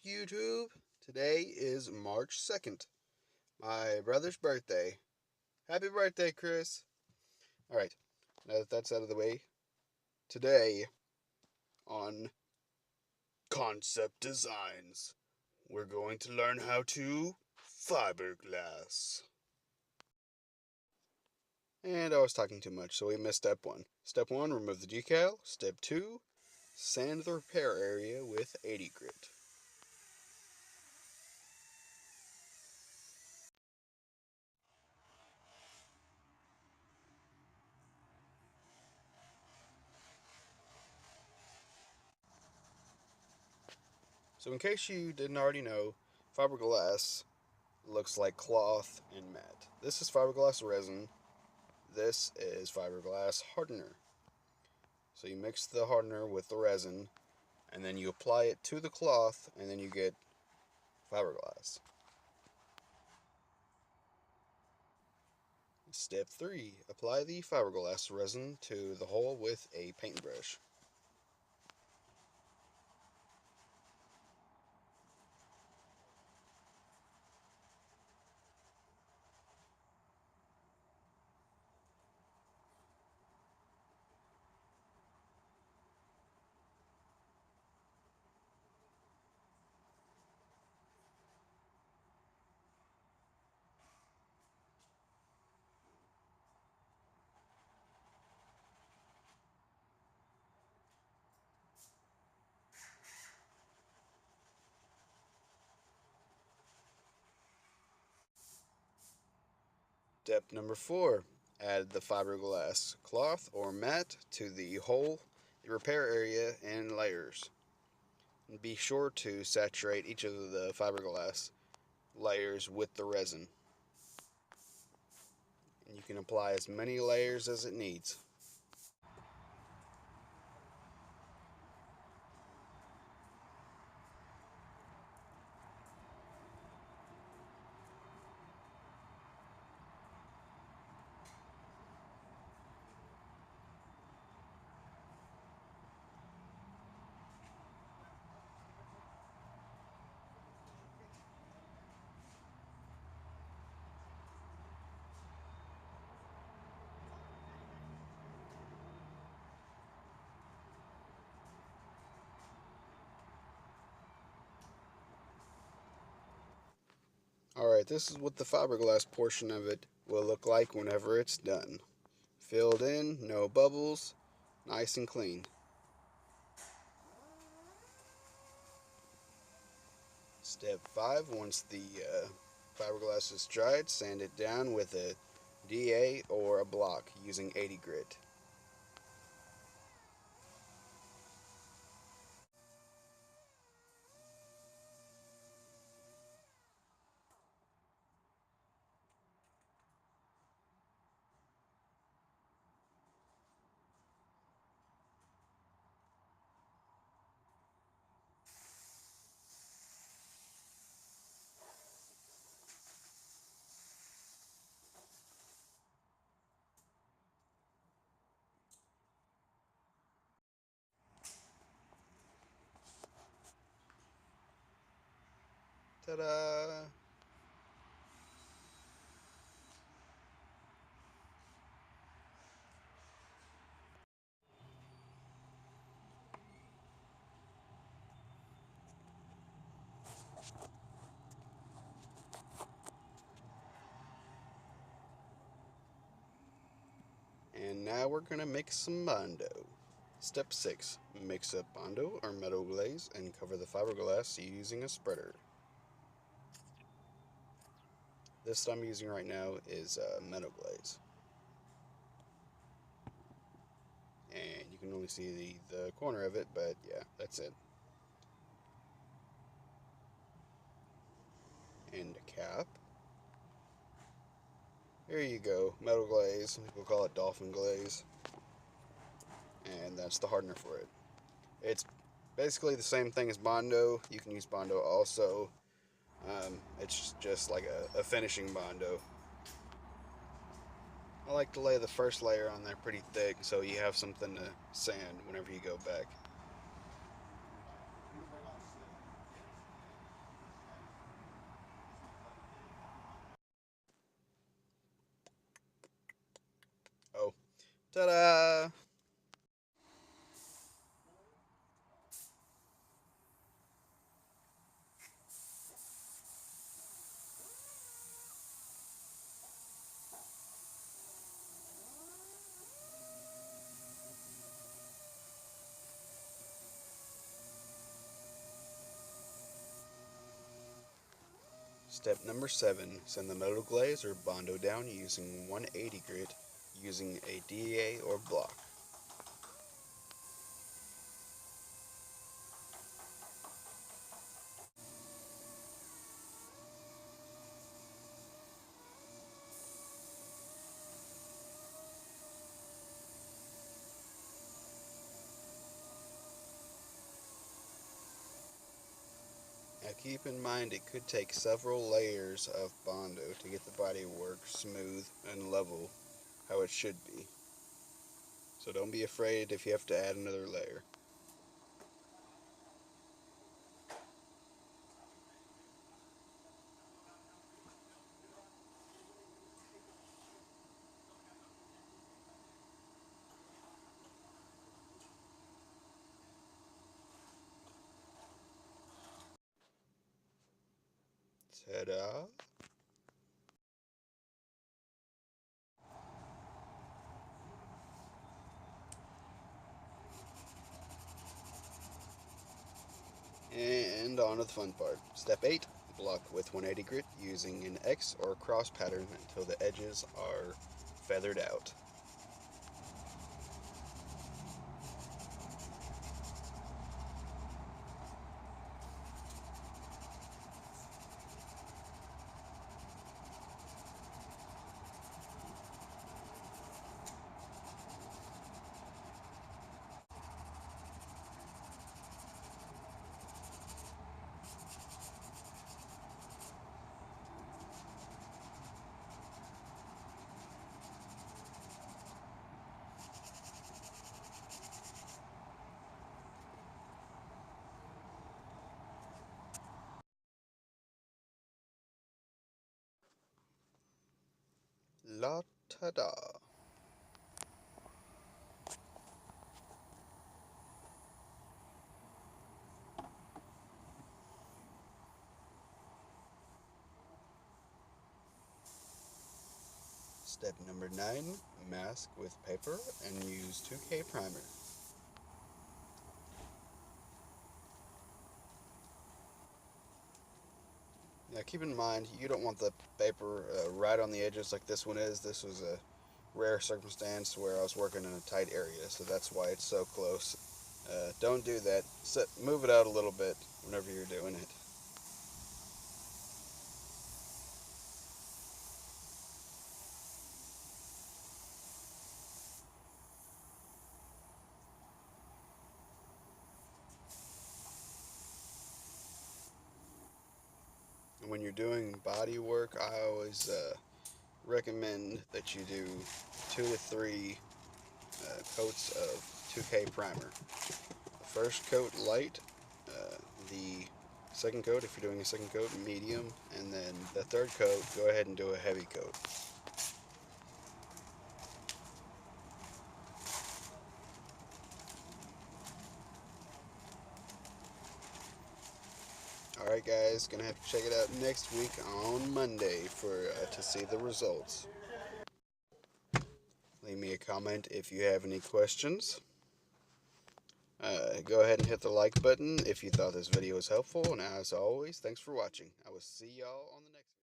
YouTube? Today is March 2nd, my brother's birthday. Happy birthday, Chris. Alright, now that that's out of the way, today on Concept Designs, we're going to learn how to fiberglass. And I was talking too much, so we missed step one. Step one, remove the decal. Step two, sand the repair area with 80 grit. So in case you didn't already know, fiberglass looks like cloth and matte. This is fiberglass resin. This is fiberglass hardener. So you mix the hardener with the resin, and then you apply it to the cloth, and then you get fiberglass. Step 3. Apply the fiberglass resin to the hole with a paintbrush. Step number 4. Add the fiberglass cloth or mat to the hole, the repair area in layers. And be sure to saturate each of the fiberglass layers with the resin. And you can apply as many layers as it needs. Alright, this is what the fiberglass portion of it will look like whenever it's done. Filled in, no bubbles, nice and clean. Step 5, once the fiberglass is dried, sand it down with a DA or a block using 80 grit. Ta-da! And now we're going to make some bondo. Step 6. Mix up bondo or metal glaze and cover the fiberglass using a spreader. This I'm using right now is metal glaze. And you can only see the corner of it, but yeah, that's it. And a cap. Here you go, metal glaze. Some people call it dolphin glaze. And that's the hardener for it. It's basically the same thing as bondo. You can use bondo also. It's just like a finishing bondo. I like to lay the first layer on there pretty thick so you have something to sand whenever you go back. Ta-da! Step number 7. Send the metal glaze or bondo down using 180 grit using a DA or block. Now keep in mind it could take several layers of bondo to get the bodywork smooth and level how it should be. So don't be afraid if you have to add another layer. Ta-da! And on to the fun part. Step 8. Block with 180 grit using an X or cross pattern until the edges are feathered out. La ta-da! Step number 9. Mask with paper and use 2K primer. Now keep in mind you don't want the paper right on the edges like this one is. This was a rare circumstance where I was working in a tight area, so that's why it's so close. Don't do that. Move it out a little bit whenever you're doing it. And when you're doing body work, I always recommend that you do 2 to 3 coats of 2K primer. The first coat light, the second coat, if you're doing a second coat, medium, and then the third coat, go ahead and do a heavy coat. Alright guys, gonna have to check it out next week on Monday for to see the results. Leave me a comment if you have any questions. Go ahead and hit the like button if you thought this video was helpful, and as always, thanks for watching. I will see y'all on the next